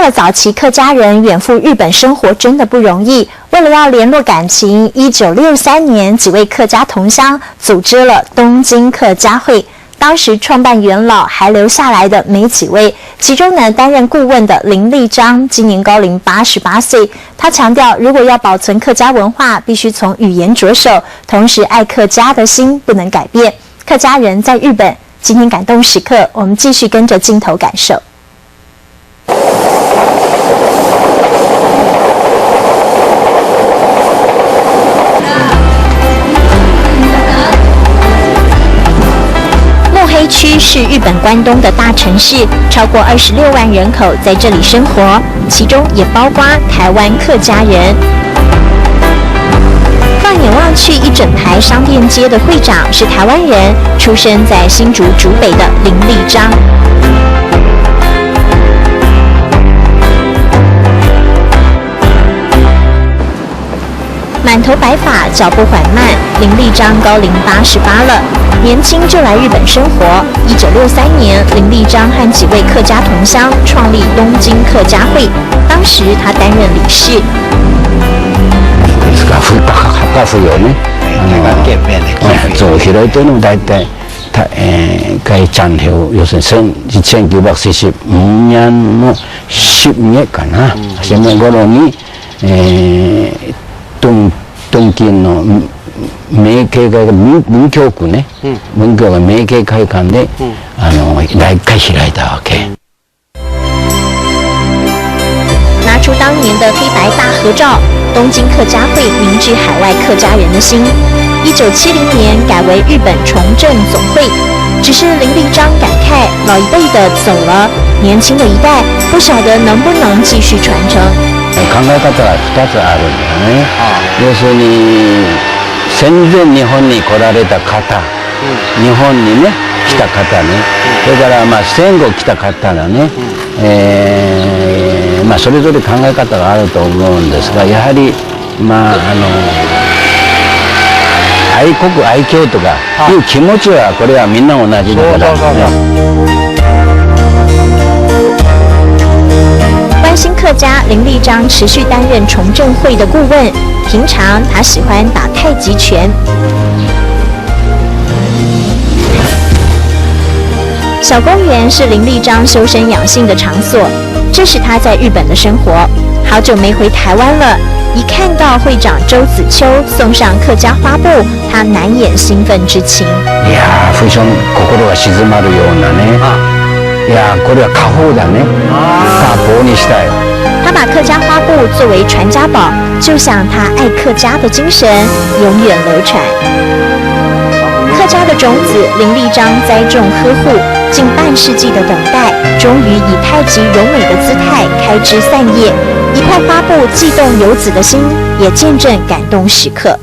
了早期客家人远赴日本生活真的不容易，为了要联络感情，1963年几位客家同乡组织了东京客家会。当时创办元老还留下来的没几位，其中呢担任顾问的林立章今年高龄88岁。他强调，如果要保存客家文化，必须从语言着手，同时爱客家的心不能改变。客家人在日本，今天感动时刻，我们继续跟着镜头感受。黑区是日本关东的大城市，超过26万人口在这里生活，其中也包括台湾客家人。放眼望去，一整排商店街的会长是台湾人，出生在新竹竹北的林立章。满头白发，脚步缓慢。林立章高龄88了，年轻就来日本生活。1963年，林立章和几位客家同乡创立东京客家会，当時他擔任理事。客家よね。做起來都能大體。佢戰後要成1945年の10月かな。10月頃に東京の明慶会が文京区ね、文京が明慶会館で、第1回開いたわけ。拿出当年的黑白大合照，东京客家会凝聚海外客家人的心。1970年改为日本重振总会，只是林立章感慨，老一辈的走了，年轻的一代不晓得能不能继续传承。考え方が2つあるんだよね。要するに戦前日本に来られた方、日本にね来た方ね、それから戦後来た方がね、それぞれ考え方があると思うんですが、やはり愛国愛郷とかいう気持ちはこれはみんな同じだからね。关心客家，林立章持续担任重振会的顾问。平常他喜欢打太极拳。小公园是林立章修身养性的场所，这是他在日本的生活。好久没回台湾了，一看到会長周子秋送上客家花布，他難掩興奮之情。いやー、非常心が静まるようなね。いやー、これは家宝だね。家宝にしたい。他把客家花布作为传家宝，就像他爱客家的精神永远流传。客家的种子，林立章栽种呵护，近半世纪的等待，终于以太极柔美的姿态开枝散叶。一块花布悸动游子的心，也见证感动时刻。